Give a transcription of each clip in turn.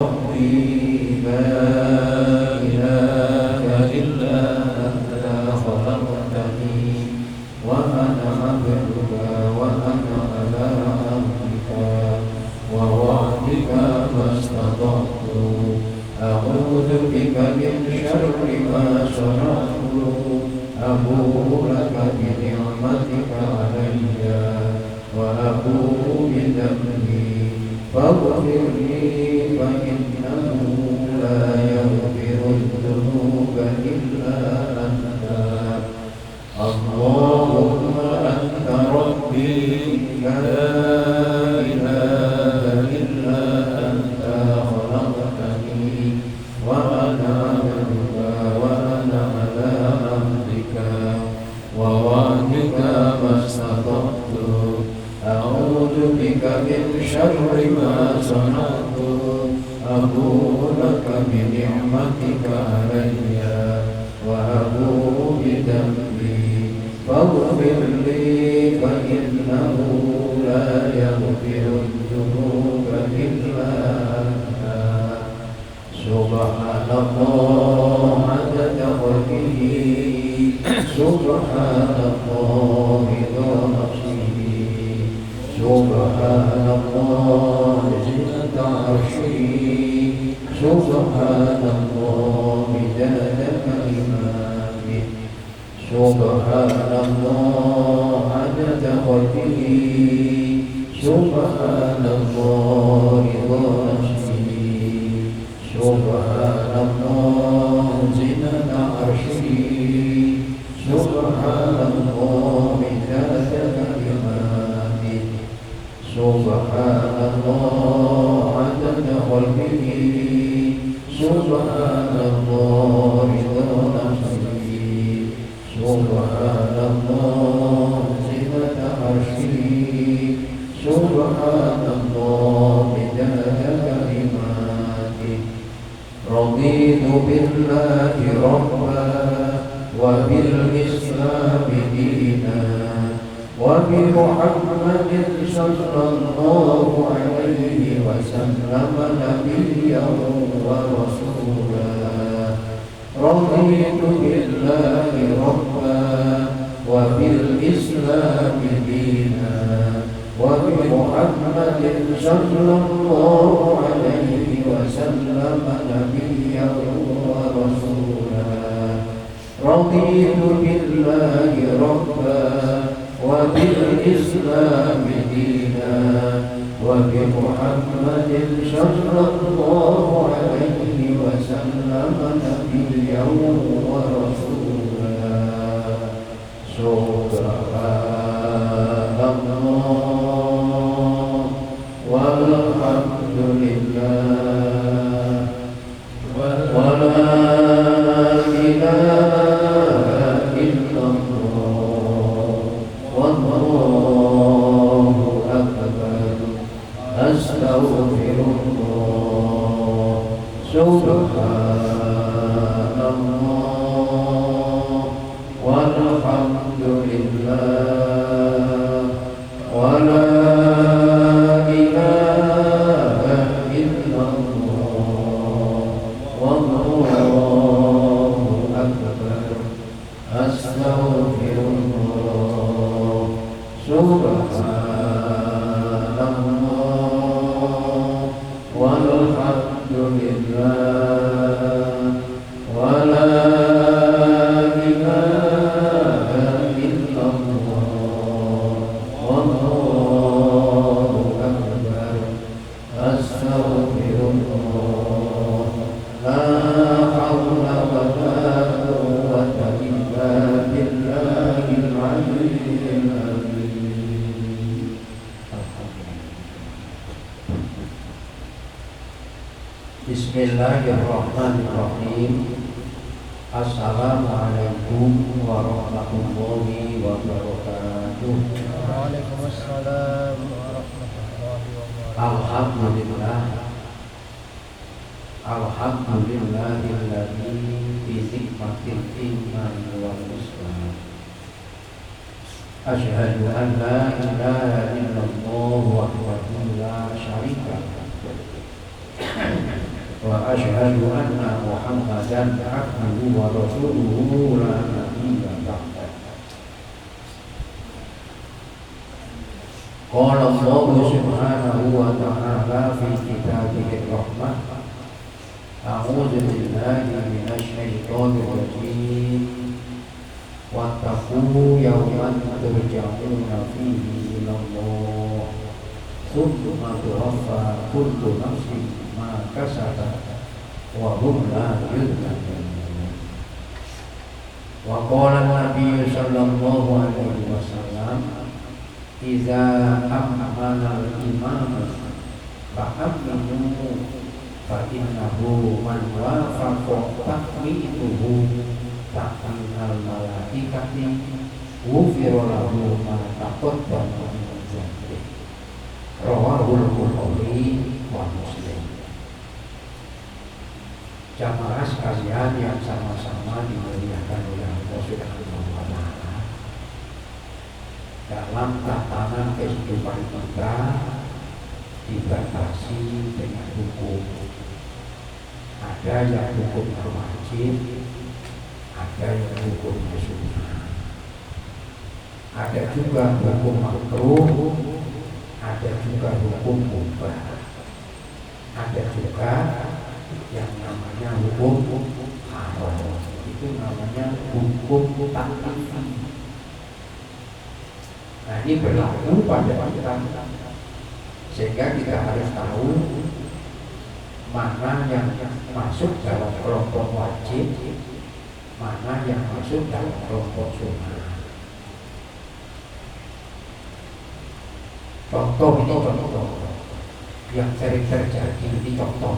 ربي لا إله إلا أنت خلقتني وأنا عبدك وأنا على عهدك ووعدك ما استطعت أعوذ بك من شر ما صنعت أبوء لك بنعمتك علي وأبوء بذنبي فاغفر لي فإنه لا يغفر الذنوب إلا أنت اللهم أنت ربي لا إله إلا أنت خلقتني وأنا عبدك وأنا على عهدك ووعدك ما استطعت أعوذ بك من شر ما صنعت أبوء لك بنعمتك علي وأبوء بذنبي فاغفر لي فإنه لا يغفر الذنوب إلا أنت سبحان الله عدد خلقه سبحان الله رضا نفسه سبحان الله زنة عرشه سبحان الله مداد كلماته سبحان الله عدد خلقه سبحان الله رضا نفسه سبحان الله زنة عرشه سبحان الله مداد كلماته سبحان الله عدد خلقه سبحان الله رضا نفسه سبحان الله زنة عرشه سبحان الله مداد كلماته رضيت بالله ربا وبالإسلام دينا وبمحمد صلى الله عليه وسلم نبيا ورسولا رضيت بالله ربا وبالإسلام دينا وبمحمد صلى الله عليه وسلم نبيا ورسولا رضيت بالله ربا وبالإسلام دينا وبمحمد صلى الله عليه وسلم نبيا ورسولا سبحان الله والحمد لله ولا إله إلا الله والله أكبر أستغفر الله سبحان الله والحمد لله ولا إله إلا الله والله أكبر أستغفر الله سبحان الله والحمد لله ولا إله إلا الله والله أكبر أستغفر الله لا حول ولا قوة إلا بالله العلي العظيم. Bismillahirrahmanirrahim. Assalamualaikum warahmatullahi wabarakatuh. Waalaikumsalam warahmatullahi wabarakatuh. Alhamdulillah. Alhamdulillahilladzi bi nikmatil iman wal islam. Asyhadu an la ilaha illallah wahdahu la syarika lah. وأشهد أن محمدا عبده ورسوله لا نبي بعده. قال الله سبحانه وتعالى في كتابه الرحمن: أعوذ بالله من الشيطان الرجيم واتقوا يوما ترجعون فيه إلى الله ثم توفى كل نفس ما كسبت وهم لا يظلمون. وقال النبي صلى الله عليه وسلم: إذا أمن الإمام فأمنوا فإنه من وافق تقليده تقليد الملائكة غفر له ما تقدم من ذنبه. Rawahul Bukhari wa Muslim. Jamaah sekalian yang sama-sama dimuliakan oleh Allah Subhanahu wa Ta'ala, dalam tatanan kehidupan kita dibatasi dengan hukum. Ada yang hukumnya wajib, ada yang hukumnya sunnah, ada juga hukum makruh, ada juga hukum mubah, ada juga yang namanya hukum haram. Itu namanya hukum taklif. Nah, ini berlaku pada kita, sehingga kita harus tahu mana yang masuk dalam kelompok wajib, mana yang masuk dalam kelompok sunnah. Contoh yang sering terjadi di contoh.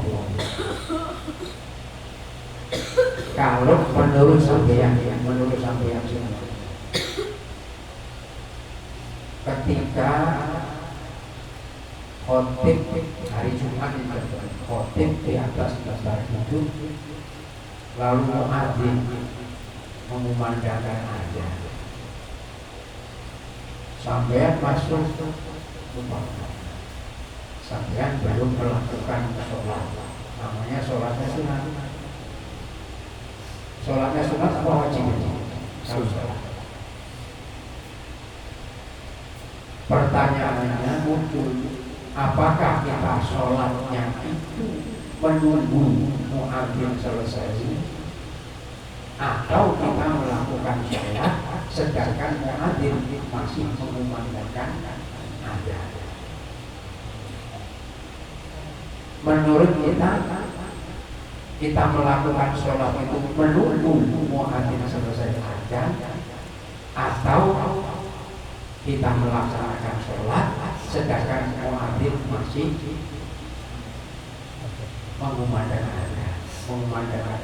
Kalau menurut sampeyan semua, ketika khotib hari Jumat khotib di atas dasar duduk, lalu muadzin mengumandangkan azan, sampeyan masuk, sampeyan belum melakukan sholat, namanya sholatnya sunat. Sholatnya sunat apa wajib? Sunat. Pertanyaannya muncul, apakah kita sholatnya itu menunggu muadzin selesai, atau kita melakukan sholat sedangkan muadzin masih mengumandangkan azan? Menurut kita melakukan sholat itu menunggu muadzin selesai azan, atau kita melaksanakan sholat sedangkan muadzin masih mengumandangkan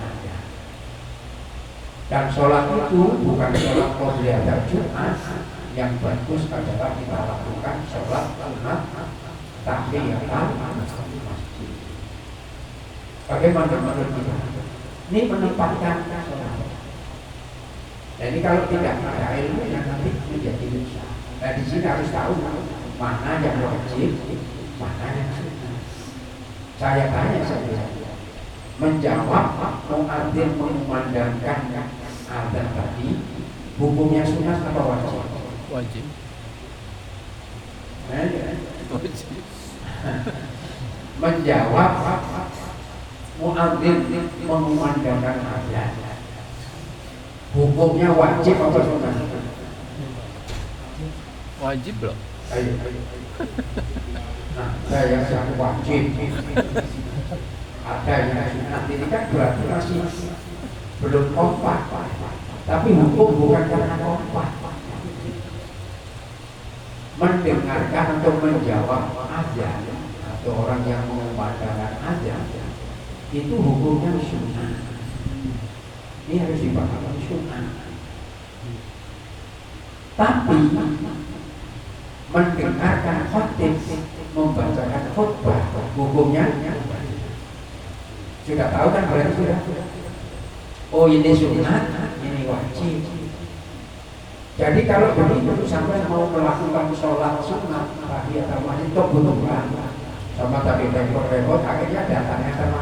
azan. Dan sholat itu bukan sholat qobliyah Jumat. Yang bagus adalah kita lakukan sholat sunat tahiyatan masjid. Bagaimana menurut kita? Ini menempatkan sholat. Jadi kalau tidak ada ilmu yang nanti menjadi susah. Nah, di sini harus tahu mana yang wajib, mana yang sunnah. Saya tanya saja, menjawab muadzin mengumandangkan azan tadi, hukumnya sunnah atau wajib? Wajib. Wajib. Menjawab muadzin mengumandangkan azan, hukumnya wajib atau sunnah? Wajib loh. Ayo. Nah, saya yang wajib. Ada yang sunnah. Ini kan berarti masih belum kompak. Tapi hukum bukan karena kompak. Mendengarkan atau menjawab azan atau orang yang mengumandangkan azan itu hukumnya sunnah. Ini harus dipahami sunnah. Tapi mendengarkan khotib membacakan khutbah hukumnya sudah tahu kan, berarti sudah. Oh, ini sunnah, ini wajib. Jadi kalau begitu sampai mau melakukan sholat sunnah tahiyat masjid itu butuh sama tadi repot, akhirnya datangnya sama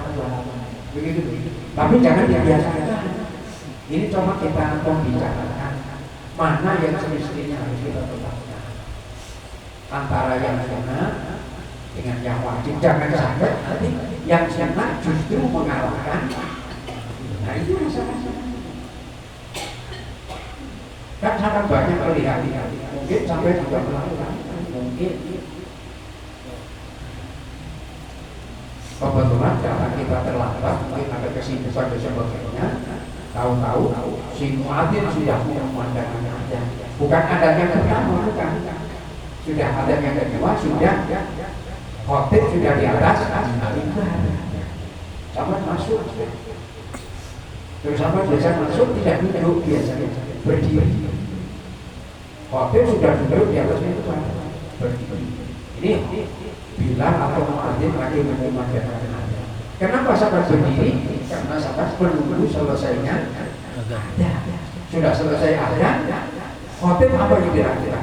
begitu. Tapi jangan dibiasakan. Ini cuma kita membicarakan mana yang semestinya harus kita tetapkan antara yang sunnah dengan yang wajib. Jangan sampai nanti yang sunnah justru mengalahkan. Nah itu masalahnya. Kan sangat banyak melihat, mungkin sampai juga melakukan, mungkin kebetulan karena kita terlambat, mungkin ada kesibukan dan sebagainya. Tahu-tahu si muadzin sudah memandangkan ada, bukan adanya pertama, bukan, sudah adanya kedua, sudah khotib sudah di atas, sampai masuk, terus sampai biasa masuk tidak duduk, biasanya berdiri. Khotib sudah duduk di atas itu berdiri. Ini Bilal atau muadzin lagi memandangkan ada. Kenapa sampai berdiri? Karena sampai menunggu selesainya ada. Sudah selesai ada, khotib apa yang kira-kira?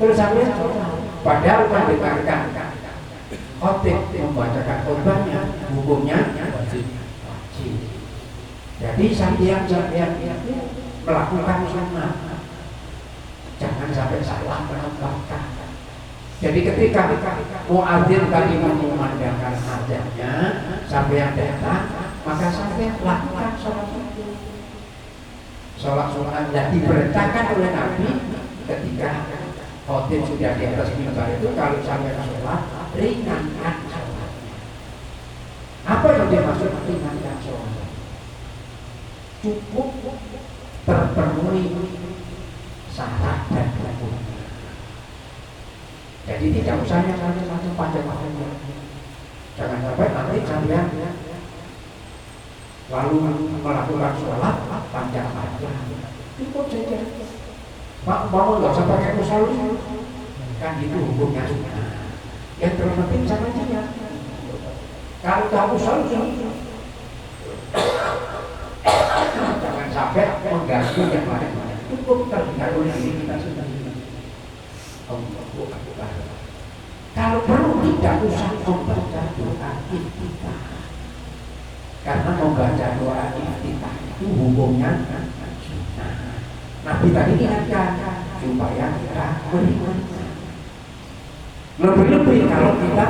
Terus sampai padahal mendengarkan khotib membacakan khotbahnya, hukumnya wajib. Jadi sampai yang melakukan sunnah jangan sampai salah menempatkan. Jadi ketika muadzin tadi memandangkan azannya sampai yang datang, maka sampai lakukan sholat itu. Sholat yang diperintahkan oleh Nabi ketika khotib sudah di atas mimbar itu, kalau sampai sholat ringankan sholat. Apa yang dimaksud ringankan sholat? Cukup terpenuhi syarat dan rukun. Jadi tidak usah yang macam-macam panjang-panjang. Jangan sampai nanti kalian lalu melakukan sholat panjang-panjang. Cukup saja. Pak, mau nggak usah pakai musalli, kan itu hukumnya sunnah. Yang terpenting sama saja. Kalau kamu sholat, jangan sampai mengganggu yang lain. Cukup terhindar oleh diri kita sendiri. Kalau perlu tidak usah membaca doa iftitah, karena membaca doa iftitah itu hukumnya sunnah. Nabi tadi ingatkan supaya kita beriman. Lebih-lebih kalau kita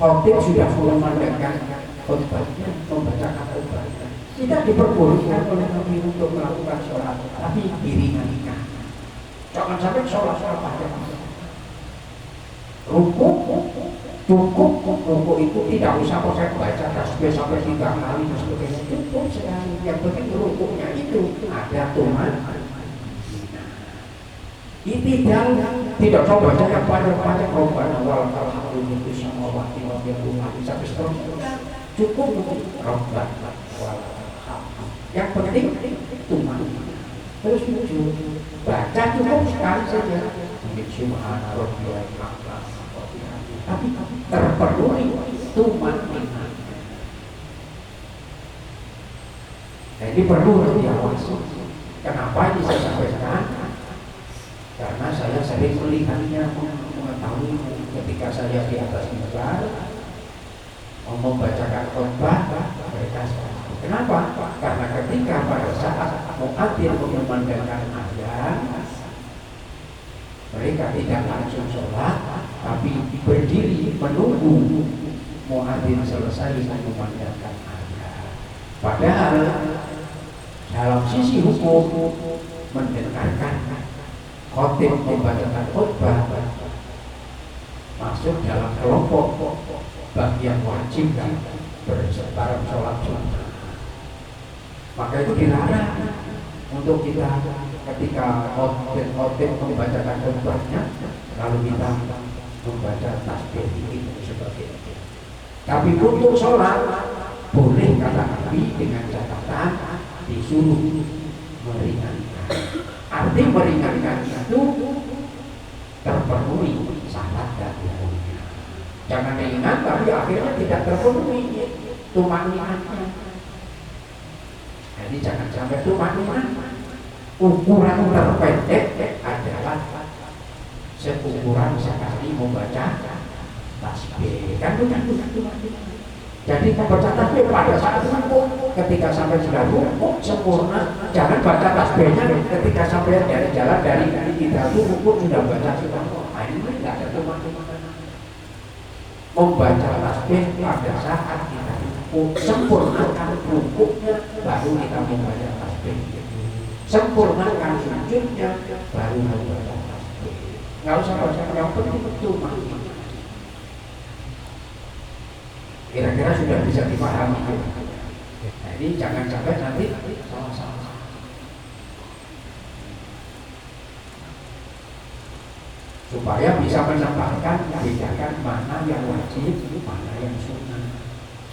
khotib sudah memandangkan khotbahnya, membacakan khotbahnya, tidak diperbolehkan oleh Nabi untuk melakukan sholat, tapi diringankan. Jangan sampai sholat panjang. Ruku cukup, ruku itu tidak usah pakai baca tasbih sampai 3 kali dan sebagainya, cukup sekali. Yang penting rukunya itu ada tuman. Itidal tidak usah baca yang panjang-panjang, Rabbana walakal hamdu itu sama waktu sampai seterusnya. Cukup Rabbana walakal hamdu. Yang penting tuman. Terus baca cukup sekali saja. Subhana rabbiyal a'la. Tapi terpenuhi tuman. Nah ini perlu diawasi. Kenapa ini saya sampaikan? Karena saya sering melihatnya, mengetahui ketika saya di atas mimbar membacakan khotbah, mereka salah. Kenapa? Karena ketika pada saat muadzin memandangkan azan, mereka tidak langsung sholat, tapi berdiri menunggu muadzin selesai memandangkan azan. Padahal dalam sisi hukum mendengarkan khotib membacakan khotbah masuk dalam kelompok bagian wajib berserta sholat sunnah. Maka itu dilarang untuk kita ketika khotib membacakan khotbahnya lalu kita membaca tasbih ini sebagainya. Tapi untuk sholat boleh kata Nabi dengan catatan disuruh meringankan. Arti meringankan itu terpenuhi syarat dan hukumnya. Jangan ringan tapi akhirnya tidak terpenuhi tumaninannya. Jadi jangan sampai tumaninan. Ukuran terpendek adalah seukuran sekali membaca tasbih. Kan bukan. Jadi membaca tasbih pada saat rukuk, ketika sampai sudah rukuk sempurna. Jangan baca tasbihnya ketika sampai dari jalan dari kita itu rukuk sudah baca sudah. Nah, ini tidak ada teman-teman. Membaca tasbih pada saat kita rukuk, sempurnakan rukuknya, baru kita membaca tasbih. Sempurnakan sujudnya, baru membaca tasbih. Nggak usah baca yang penting itu mati. Kira-kira sudah bisa dipahami. Nah, ini jangan sampai nanti sama-sama. Supaya bisa menambahkan, membedakan mana yang wajib, mana yang sunnah.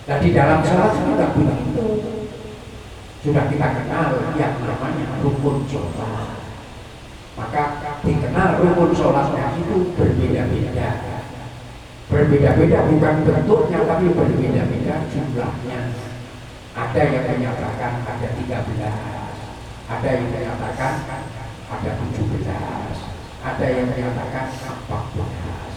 Dan di dalam sholat sudah begitu. Sudah kita kenal yang namanya rukun sholat. Maka dikenal rukun sholatnya itu berbeda-beda. Berbeda-beda bukan bentuknya tapi berbeda-beda jumlahnya. Ada yang menyatakan ada 13, ada yang menyatakan ada 17, ada yang menyatakan 14.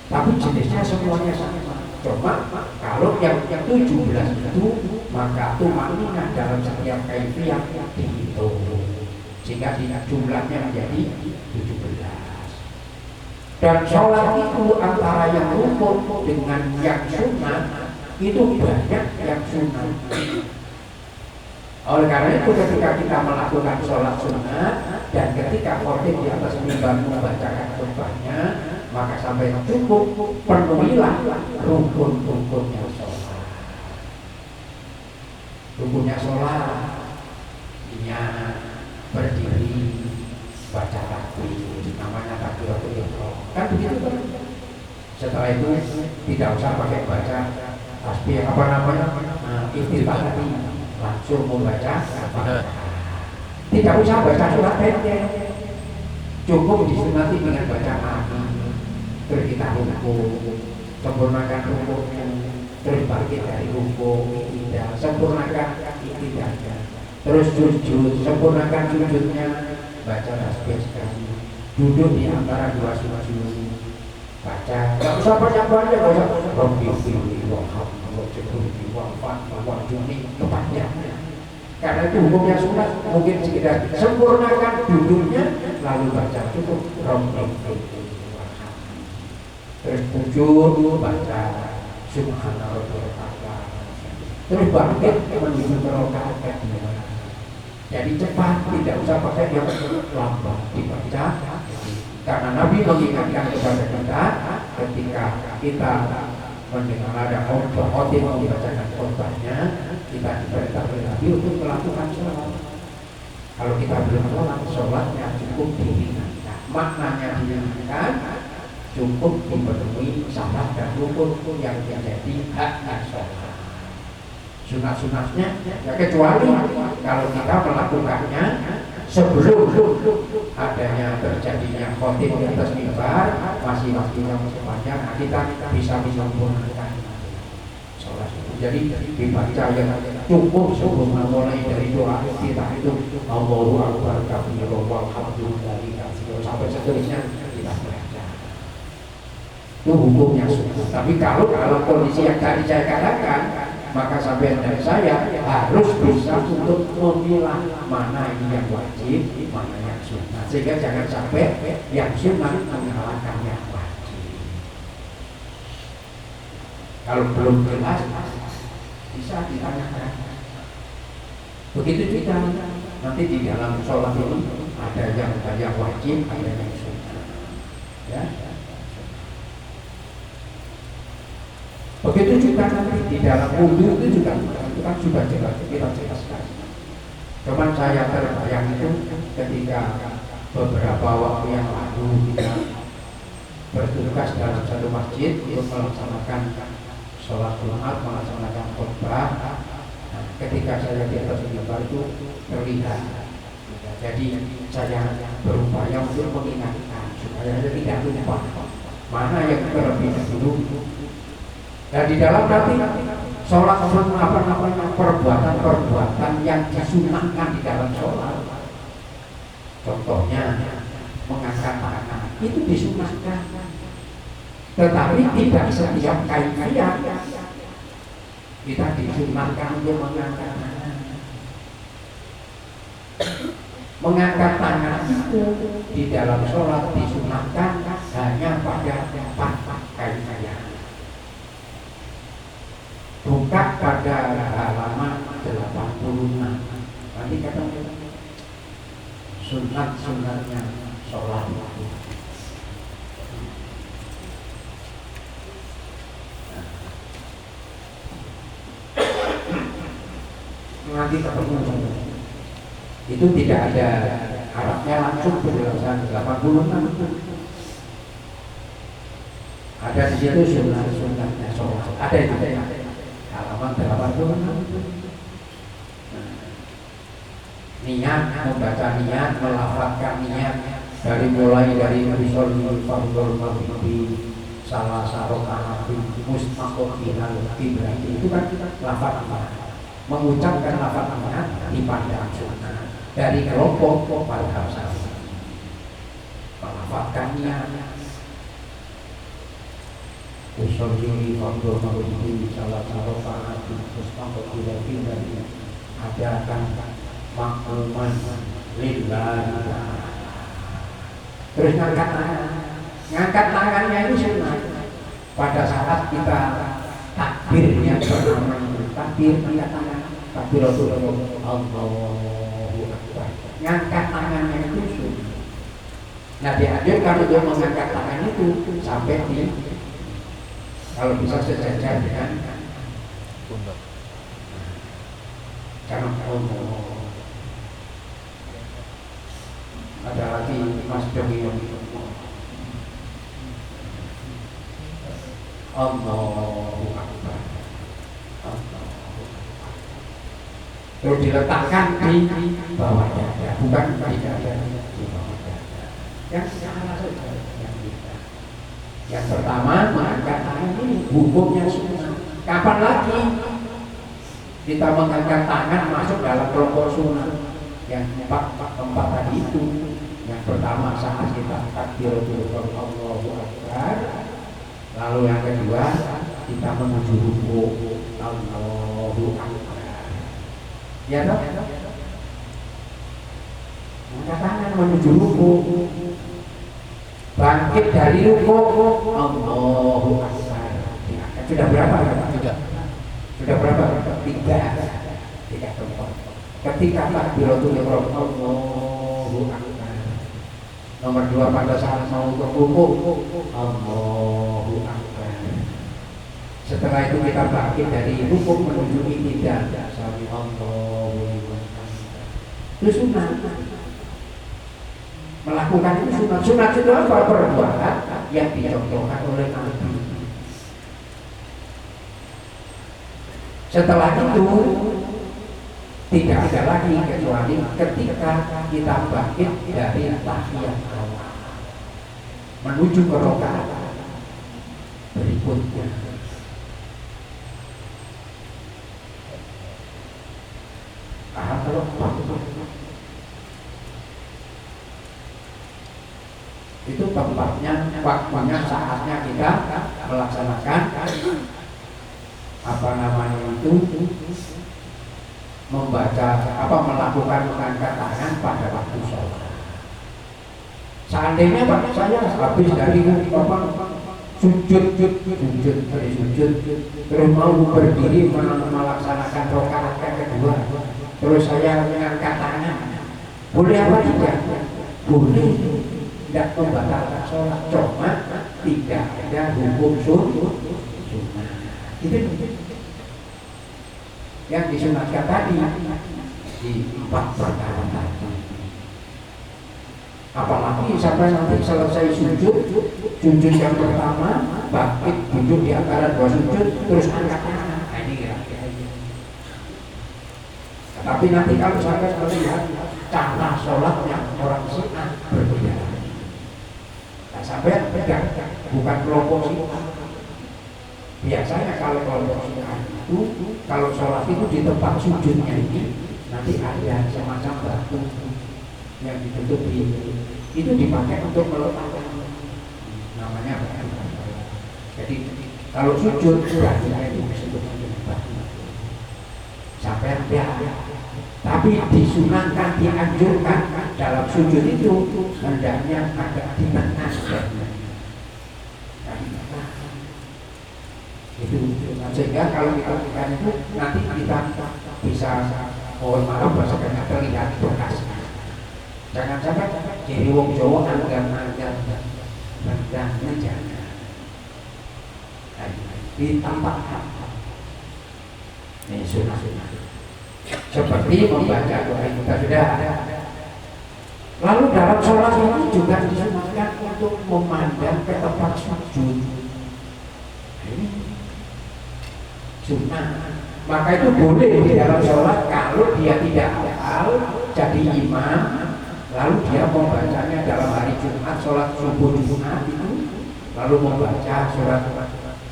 Tapi jenisnya semuanya sama. Cuma kalau yang 17 itu maka tumakninah dalam setiap kaifiyah dihitung sehingga jumlahnya menjadi 17. Dan sholat itu antara yang rukun dengan yang sunnah itu banyak yang sunnah. Oleh karena itu ketika kita melakukan sholat sunnah dan ketika khotib di atas mimbar membacakan khutbahnya, maka sampai cukup penuhilah rukun-rukunnya sholat. Rukunnya sholat, niat, berdiri, baca takbir, namanya takbiratul ihram. Kan begitu kan? Setelah itu tidak usah pakai baca tasbih apa namanya iftitah tadi, langsung membaca Fatihah. Tidak usah baca surat pendek, cukup disunati dengan baca amin. Terus kita rukuk, sempurnakan rukuknya, terus bangkit dari rukuk, tidak sempurnakan iktidahnya, terus sujud, sempurnakan sujudnya, baca tasbih sekali, duduk di antara dua sujud, baca, nggak usah banyak-banyak, nggak usah Rabbi wahfadni kepanjangnya. Karena itu hukumnya sunat, mungkin sekedar sempurnakan duduknya, lalu baca cukup Rabbi. Terus sujud, baca Subhanallah, terus bangkit menuju ke rakaat kedua. Jadi cepat, tidak usah pakai yang lambat dibaca. Karena Nabi mengingatkan kepada kita ketika kita mendengar ada khotib membacakan khotbahnya, kita diperintah oleh Nabi untuk melakukan sholat. Kalau kita belum sholatnya cukup diingatkan. Maknanya diingatkan cukup dipenuhi syarat dan rukun yang menjadi hak dan sholat. Sunat-sunatnya ya kecuali kalau kita melakukannya sebelum adanya terjadinya khotib di atas mimbar, masih waktunya sepanjang, kita bisa menyempurnakan sholat itu. Jadi dibaca yang cukup sebelum mulai dari doa kita itu Allahu Akbar kabira walhamdulillahi katsira sampai seterusnya kita baca. Itu hukumnya sunnah. Tapi kalau kondisi yang tadi saya katakan, maka sampai dari saya harus bisa untuk memilah mana ini yang wajib, mana yang sunnah, sehingga jangan sampai yang sunnah mengalahkan yang wajib. Kalau belum jelas bisa ditanyakan. Begitu juga nanti di dalam sholat ini ada yang wajib, ada yang sunnah. Ya. Begitu juga nanti di dalam wudhu itu juga itu kan sudah jelas kita jelaskan. Cuman saya terbayang itu ketika beberapa waktu yang lalu kita bertugas dalam satu masjid untuk melaksanakan sholat Jumat, melaksanakan khutbah. Nah, ketika saya di atas mimbar itu terlihat. Jadi saya berupaya untuk mengingatkan supaya saya tidak lupa mana yang terlebih dahulu. Dan di dalam nanti sholat perbuatan yang disunahkan di dalam sholat. Contohnya mengangkat tangan itu disunahkan. tetapi tidak setiap kaifiat kita disunahkan untuk mengangkat tangan. Mengangkat tangan itu di dalam sholat disunahkan hanya pada 4 kaifiat. Buka pada halaman 86. Nanti kata sunat-sunatnya sholat. Nanti ketemu itu tidak ada Arabnya langsung penjelasan 86. Ada di situ sunat-sunatnya sholat. Ada itu halaman 86. Niat, membaca niat, melafazkan niat dari mulai dari Nabi Fardul Maghribi salah sarokah mustaqbilal kiblat itu kan lafaz niat. Mengucapkan lafaz niat dipandang sunnah dari kelompok mazhab Syafi'i. Melafazkan niat usolli fardul maghribi salah sarokah mustaqbilal kiblat adakan makluman lillahi. Terus ngangkat tangannya itu sunnah. Pada saat kita takbir yang pertama, takbir angkat tangan, takbiratul Allahu Akbar. Ngangkat tangannya itu sunnah. Nah, dianjurkan untuk mengangkat tangan itu sampai di, kalau bisa sejajar dengan pundak. Karena Allah. Ada lagi Mas Jogi Allahu Akbar. Terus diletakkan di bawah dada, bukan di dada, di bawah dada. Yang salah saja yang pertama mengangkat tangan ini hukumnya sunnah. Kapan lagi kita mengangkat tangan masuk dalam kelompok sunnah? Yang empat tadi itu. Yang pertama saat kita takbiratul Allahu Akbar, lalu yang kedua kita menuju rukuk Allahu Akbar. Ya toh? Angkat tangan menuju rukuk. Bangkit dari rukuk Allahu Akbar. Sudah berapa? Sudah berapa? Tiga tempat. Ketika takbiratul ihram Allahu Akbar. Nomor 2 pada saat mau berrukuk Allahu Akbar. Setelah itu kita bangkit dari rukuk menuju i'tidal. Sami Allahu liman hamidah. Itu sunnah. Melakukan itu sunnah. Sunnah itu apa? Perbuatan yang dicontohkan oleh Nabi. Setelah itu tidak ada lagi kecuali ketika kita bangkit dari tahiyat menuju ke rakaat berikutnya. Itu tempatnya, waktunya, saatnya kita melaksanakan apa namanya itu, membaca melakukan mengangkat tangan pada waktu sholat. Seandainya Pak, saya habis dari sujud terus mau berdiri melaksanakan rakaat yang kedua, terus saya mengangkat tangan, boleh apa tidak? Boleh, tidak membatalkan sholat, cuma tidak ada hukum sunnah. Itu yang disunatkan tadi di 4 perkara tadi. Apalagi sampai nanti selesai sujud yang pertama bangkit duduk di antara 2 sujud terus angkat tangan. Nah, ini kira-kira. Tapi nanti kalau sampai melihat cara sholatnya orang Syiah berbeda. Nah, sampai pegang bukan kelompok Syiah. Biasanya kalau kelompok Syiah itu kalau sholat itu di tempat sujudnya ini nanti ada semacam batu yang ditutupi, itu dipakai untuk meletakkan namanya Jadi kalau sujud kakinya itu disentuhkan dengan batu sampai ada. Tapi disunahkan, dianjurkan dalam sujud itu hendaknya agak di tengah. Itu sehingga kalau kita lakukan itu nanti kita bisa mohon maaf bahasa kata terlihat bekas. Jangan sampai jadi wong Jawa anggar-anggar rendahnya jangan. Di tempat ini sunnah seperti membaca doa kita sudah ada. Lalu dalam sholat ini juga disunahkan untuk memandang ke tempat sujud. Ini sunnah. Maka itu boleh di dalam sholat kalau dia tidak hafal jadi imam, lalu dia membacanya dalam hari Jumat, sholat subuh Jumat itu, lalu membaca surat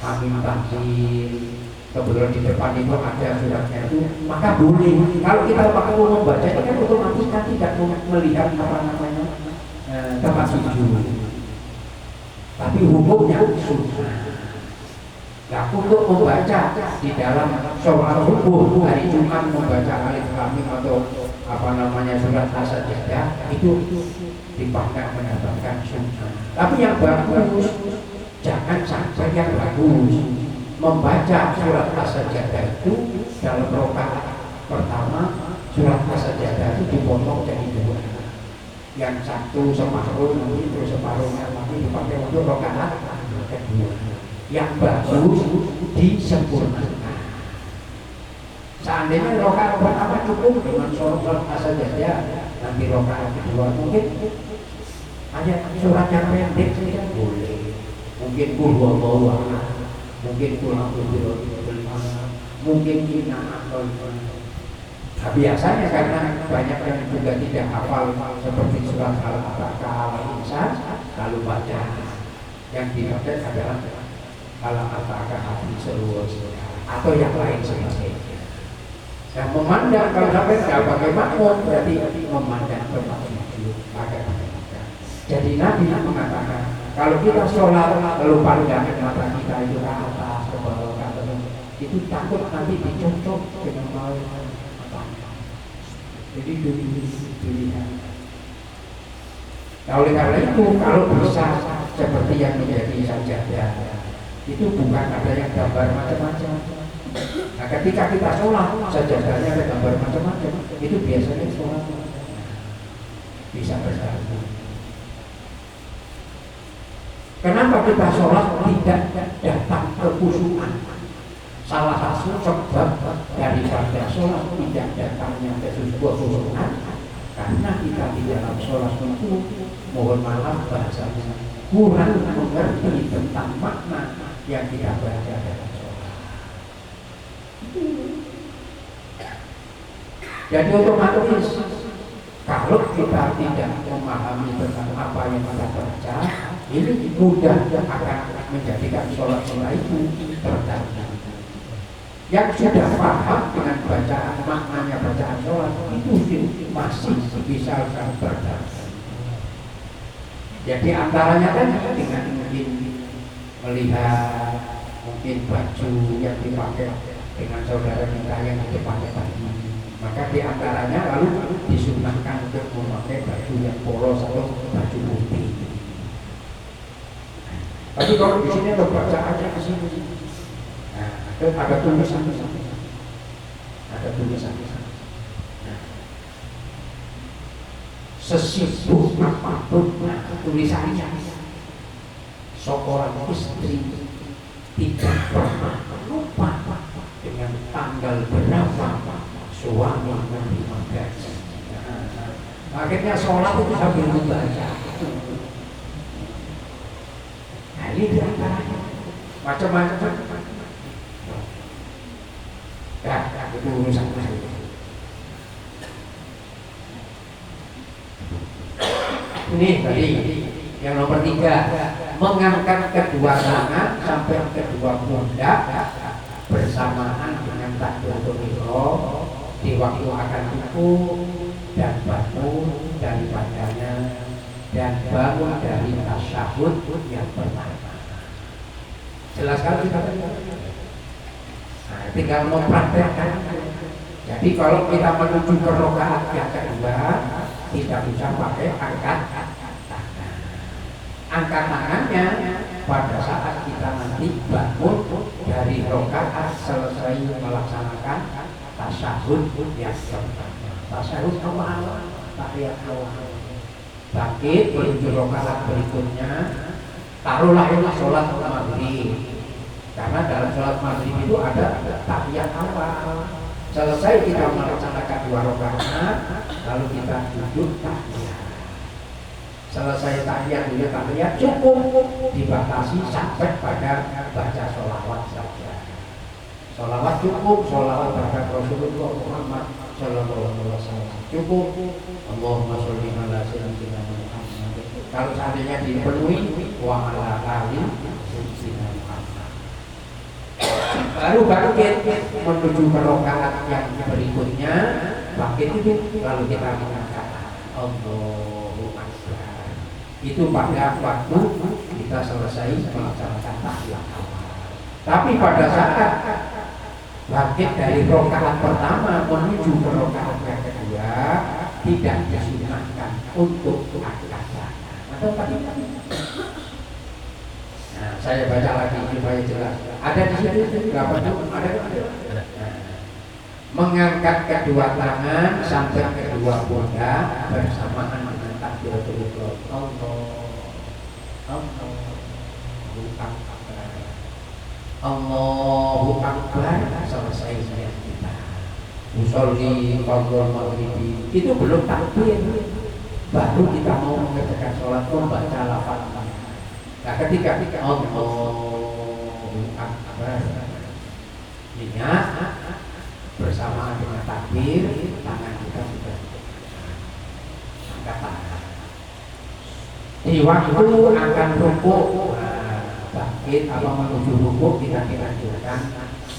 Hamim Tanzil, kebetulan di depan itu ada suratnya itu, maka boleh. Kalau kita pakai membaca ini kan otomatis kan tidak melihat apa namanya tempat sujud, tapi hukumnya sunnah. Nah, untuk membaca di dalam sholat subuh hari Jumat membaca alif lam mim atau apa namanya surat As-Sajdah itu dipandang mendapatkan sunnah. Tapi yang bagus jangan sampai yang bagus membaca surat As-Sajdah itu dalam rakaat pertama surat As-Sajdah itu dipotong jadi dua. Yang satu separuh nanti terus separuhnya lagi dipakai untuk rakaat kedua. Yang bagus disempurnakan. Seandainya rakaat pertama cukup dengan surat As-Sajdah, nanti rakaat kedua mungkin ada surat yang pendek saja boleh. Mungkin Qul mungkin pulang mungkin kita atau biasanya karena banyak yang juga tidak hafal seperti surat Al-Baqarah, Al-Insan, lalu baca yang dibaca adalah Al-Baqarah atau yang lain sebagainya. Yang memandang kalau sampai tidak pakai makmum berarti memandang tempat sujud pakai. Jadi Nabi mengatakan kalau kita sholat lalu pandangan mata kita itu ke atas, ke bawah, ke atas, itu takut nanti dicocok dengan mau apa. Jadi dilihat. Nah, oleh karena itu kalau bisa seperti yang menjadi sajadah itu bukan ada yang gambar macam-macam. Nah, ketika kita sholat sajadahnya ada gambar macam-macam, itu biasanya sholat bisa bergabung. Kenapa kita sholat tidak datang kekhusyuan? Salah satu sebab daripada sholat tidak datangnya kekhusyuan karena kita di dalam sholat itu mohon maaf bahasanya kurang mengerti tentang makna yang kita baca dalam sholat. Jadi otomatis kalau kita tidak memahami tentang apa yang kita baca, ini mudah akan menjadikan sholat-sholat itu terdampak. Yang sudah paham dengan bacaan maknanya bacaan sholat itu masih bisa terdampak. Jadi antaranya kan dengan mungkin melihat mungkin baju yang dipakai dengan saudara kita yang di depannya tadi, maka diantaranya lalu disunahkan untuk memakai baju yang polos atau baju putih. Tapi kalau di sini ada bacaannya ke sini, nah, ada tulisan, ada tulisan. Nah, sesibuk apapun tulisannya, seorang istri tidak pernah lupa dengan tanggal berapa suami menerima gaji. Akhirnya sholat itu sambil membaca. Nah, ini diantaranya macam-macam. Ya, itu urusan saya. Ini tadi yang nomor 3, mengangkat kedua tangan sampai kedua pundak bersamaan dengan takbiratul ihram di waktu akan rukuk dan bangun daripadanya dan bangun dari tasyahud yang pertama. Jelas sekali kita. Nah, tinggal mau praktekkan. Jadi kalau kita menuju ke rakaat yang kedua, tidak bisa pakai angkat tangan. Angkat tangannya pada saat kita nanti bangun dari rakaat selesai melaksanakan tasyahud yang pertama. Tasyahud awal, tahiyat awal. Bangkit menuju rakaat berikutnya. Taruhlah ini sholat maghrib. Karena dalam sholat maghrib itu ada tahiyat awal. Selesai kita melaksanakan 2 rakaat, lalu kita duduk tahiyat. Selesai tahiyat dulu tahiyat cukup dibatasi sampai pada baca sholawat saja. Sholawat cukup, sholawat terhadap Rasulullah Muhammad Sallallahu Alaihi Wasallam cukup. Allahumma sholli ala sayyidina Muhammad. Kalau seandainya dipenuhi, wa ala ali sayyidina Muhammad. Baru bangkit menuju ke rakaat yang berikutnya. Bangkit itu lalu kita mengangkat Allahu Akbar. Itu pada waktu kita selesai melaksanakan tahiyat. Tapi pada saat bangkit dari rakaat pertama menuju ke rakaat yang kedua, tidak disunahkan untuk angkat tangan. Atau tadi? Nah, saya baca lagi supaya jelas. Ada di situ berapa? Ada. Mengangkat kedua tangan sampai kedua pundak bersamaan dengan takbiratul ihram. Allahu Akbar selesai niat kita. Usolli fardhu maghribi itu belum takbir. Baru kita mau mengerjakan sholat membaca lafaz. Nah, ketika Allahu Akbar niat bersamaan dengan takbir, tangan kita sudah angkat tangan. Di waktu akan rukuk, bangkit atau menuju rukuk kita dilanjutkan.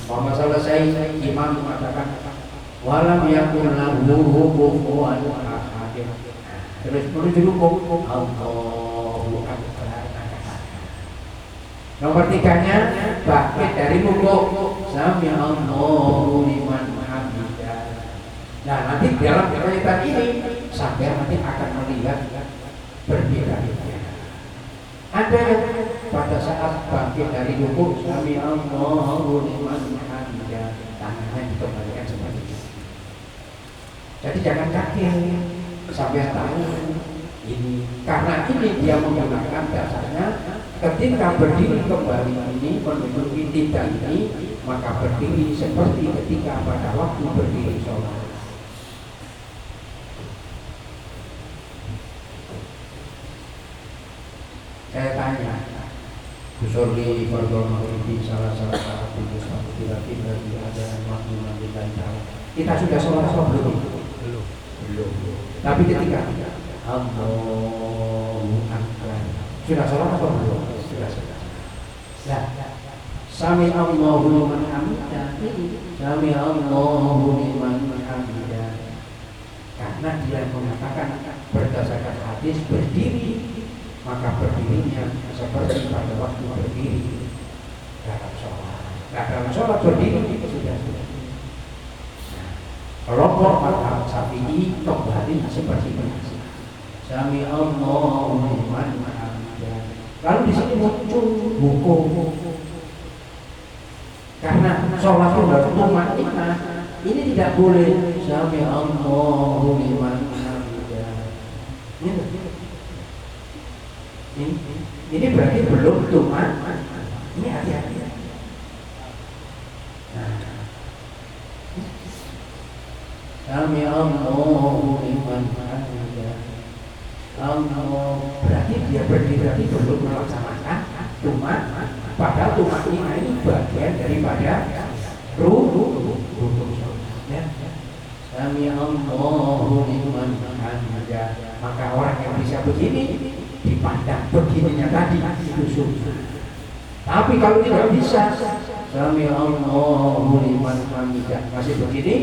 Mau selesai imam mengatakan walam yakun lahu kufuwan ahad. Terus menuju rukuk, Allahu Akbar. Nomor 3-nya bangkit dari rukuk, sami Allahu liman hamidah. Nah, nanti dalam riwayat ini sampai nanti akan melihat berbeda-beda. Ada yang pada saat bangkit dari rukuk, sami Allahu liman hamidah, tangannya dikembalikan seperti itu. Jadi jangan kaget sampai tahu ini, karena ini dia menggunakan dasarnya ketika berdiri kembali ini menunjuki tidak ini, maka berdiri seperti ketika pada waktu berdiri sholat. Saya tanya, Usolli fardhu maghribi salah satu satu berarti ada waktu nanti kita sudah sholat atau belum? Belum. Tapi ketika Allahu Akbar sudah sholat atau belum? Sudah. Nah, sami Allahu liman hamidah. Sami Allahu liman hamidah. Karena dia mengatakan berdasarkan hadis berdiri, maka berdirinya seperti pada waktu berdiri dalam sholat. Nah, dalam sholat berdiri itu sudah. Kelompok mazhab Syafi'i kembali seperti biasa. Sami Allahu liman hamidah. Lalu di sini muncul hukum. Karena sholat itu harus tumaninah. Ini tidak boleh sami Allahu liman hamidah. Ini berarti belum tumaninah. Ini hati-hati. Sami Allahu liman hamidah. Allah berarti dia berdiri berarti belum melaksanakan tumak. Padahal tumak ini bagian daripada rukun sholat. Sami Allahu liman hamidah. Maka orang yang bisa begini dipandang begininya tadi itu sunnah. Tapi kalau tidak bisa sami Allahu liman hamidah masih begini,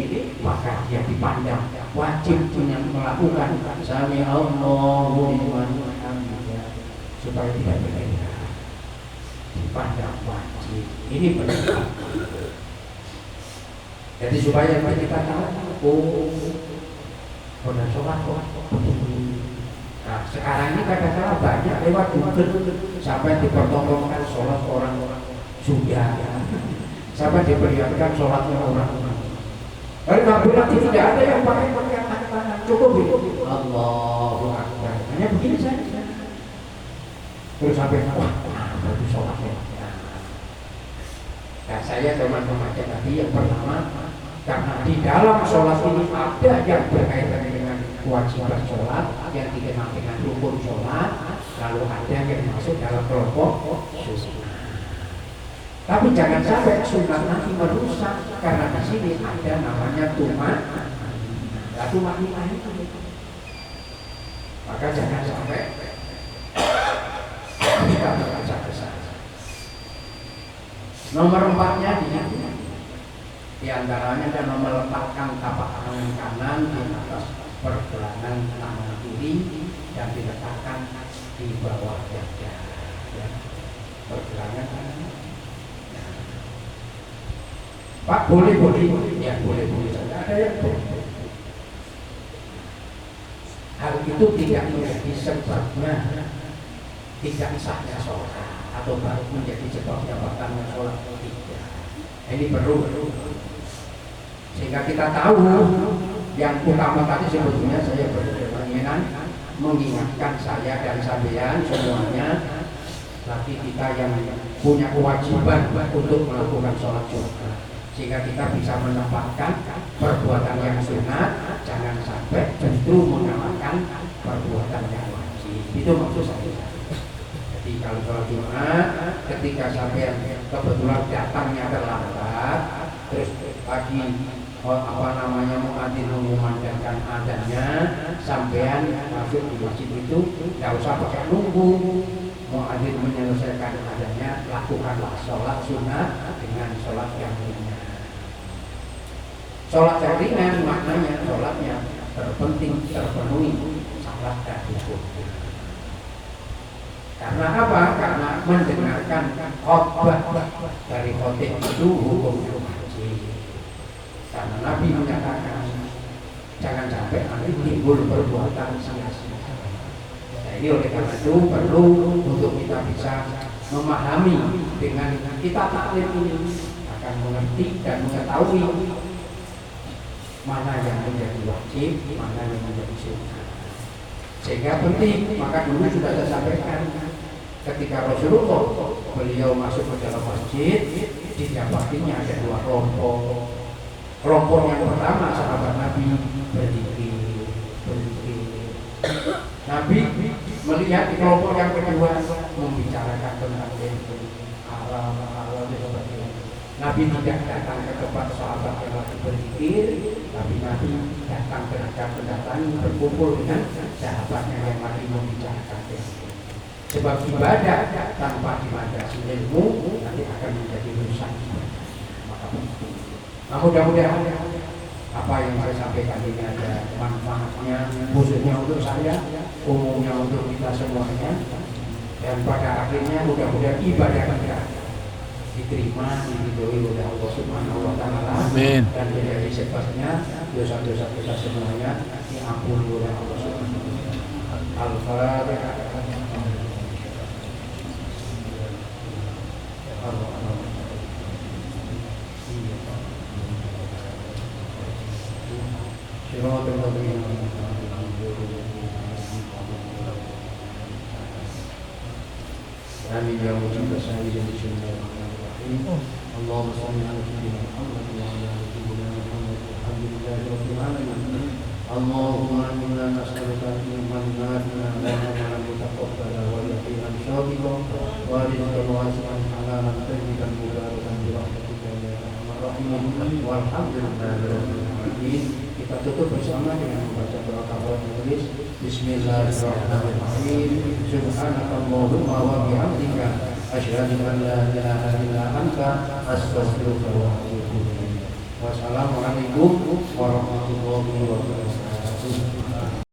maka dia dipandang wajib punya melakukan sami Allahu liman hamidah supaya tidak berbeda. Dipandang wajib. Ini benar. Jadi supaya kita tahu, oh, benar sholat kok begini. Nah, sekarang ini kadang-kadang banyak lewat Google sampai dipertontonkan sholat orang-orang Sunda, sampai diperlihatkan sholatnya orang-orang. Kalau Nabi nanti tidak ada yang pakai tangan, cukup itu. Allahu Akbar. Hanya begini saja. Terus sampai wah, baru sholatnya. Nah, saya teman-teman tadi yang pertama, karena di dalam sholat ini ada yang berkaitan dengan kewajiban sholat, yang dikenal dengan rukun sholat, lalu ada yang masuk dalam kelompok sunnah. Tapi jangan sampai sunnah nanti merusak, karena di sini ada namanya tumak. Nah, tumak itu. Maka jangan sampai kita berkaca ke sana. Nomor 4-nya di antaranya adalah meletakkan tapak tangan kanan di atas pergelangan tangan kiri dan diletakkan di bawah dada. Ya. Pergelangan tangan. Pak, boleh, ya boleh saja. Ada yang boleh. Hal itu tidak menjadi sebabnya tidak sahnya sholat atau baru menjadi sebabnya batalnya sholat tidak. Ini perlu. Sehingga kita tahu yang utama tadi sebetulnya saya berkeinginan mengingatkan saya dan sampean semuanya, tapi kita yang punya kewajiban untuk melakukan sholat sunnah, sehingga kita bisa menempatkan perbuatan yang sunat, jangan sampai justru mengamalkan perbuatan yang wajib. Itu maksud saya. Jadi kalau sholat Jumat, ketika sampai kebetulan datangnya terlambat, terus pagi muadzin mengumandangkan adzannya, sampean masuk di masjid itu, tidak usah pakai nunggu muadzin menyelesaikan adzannya, lakukanlah sholat sunat dengan sholat yang ringan. Sholat yang ringan maknanya sholatnya terpenting terpenuhi syarat dan rukun. Karena apa? Karena mendengarkan khotbah dari khotib itu hukumnya wajib. Karena Nabi menyatakan jangan sampai nanti timbul perbuatan sia-sia. Nah, ini oleh karena itu perlu untuk kita bisa memahami dengan kita taklim ini akan mengerti dan mengetahui mana yang menjadi wajib, mana yang menjadi sunnah. Sehingga penting, maka dulu sudah saya sampaikan ketika Rasulullah beliau masuk ke dalam masjid, didapatinya ada dua kelompok. Kelompok yang pertama sahabat Nabi berzikir. Nabi melihat di kelompok yang kedua membicarakan tentang halal seperti itu. Nabi tidak datang ke tempat sahabat yang lagi berzikir, tapi Nabi datang mendatangi berkumpul dengan sahabatnya yang lagi membicarakan itu. Sebab ibadah tanpa dilandasi ilmu nanti akan menjadi rusak. Nah, mudah-mudahan apa yang saya sampaikan ini ada manfaatnya, khususnya untuk saya, umumnya untuk kita semuanya, dan pada akhirnya mudah-mudahan ibadah kita diterima, diridhoi oleh Allah Subhanahu wa Ta'ala. Amin. Dan menjadi sebabnya dosa-dosa kita semuanya diampuni oleh Allah Subhanahu wa Ta'ala. Al-Fatihah. Amin ya rabbal alamin. Allahumma shalli ala sayyidina Muhammad wa ala ali sayyidina Muhammad. Alhamdulillahi rabbil alamin. Allahumma inna nas'aluka ilman nafi'an wa 'amalan mutaqabbalan wa yaqinan shafi'an wa rizqan wasi'an halalan tayyiban mubarakan bi rahmatika ya arhamar rahimin. Walhamdulillahi rabbil alamin. Kita tutup bersama dengan membaca doa kafaratul majelis. Bismillahirrahmanirrahim. Subhanakallahumma wa bihamdika asyhadu an la ilaha illa anta astaghfiruka wa atubu ilaik. Wassalamualaikum warahmatullahi wabarakatuh.